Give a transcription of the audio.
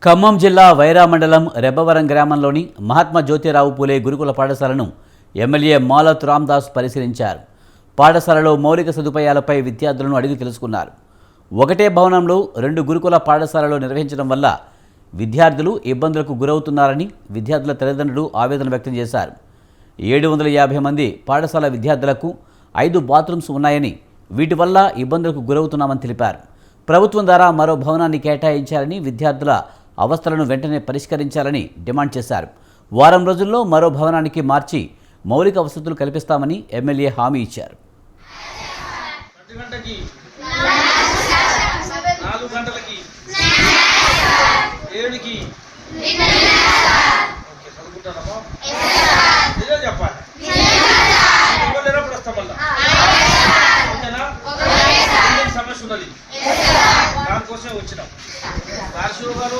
ఖమ్మం జిల్లా వైరా మండలం రెబ్బవరం గ్రామంలోని మహాత్మా జ్యోతిరావు పూలే గురుకుల పాఠశాలను ఎమ్మెల్యే మాలత్ రామ్దాస్ పరిశీలించారు. పాఠశాలలో మౌలిక సదుపాయాలపై విద్యార్థులను అడిగి తెలుసుకున్నారు. ఒకటే భవనంలో 2 గురుకుల పాఠశాలలు నిర్వహించడం వల్ల విద్యార్థులు ఇబ్బందులకు గురవుతున్నారని విద్యార్థుల తల్లిదండ్రులు ఆవేదన వ్యక్తం చేశారు. 750 మంది పాఠశాల విద్యార్థులకు 5 బాత్రూమ్స్ ఉన్నాయని, వీటి వల్ల ఇబ్బందులకు గురవుతున్నామని తెలిపారు. ప్రభుత్వం ద్వారా మరో భవనాన్ని కేటాయించాలని, విద్యార్థుల అవస్థలను వెంటనే పరిష్కరించాలని డిమాండ్ చేశారు. వారం రోజుల్లో మరో భవనానికి మార్చి మౌలిక వసతులు కల్పిస్తామని ఎమ్మెల్యే హామీ ఇచ్చారు. దానికోసమే వచ్చినాం. రాజశివ గారు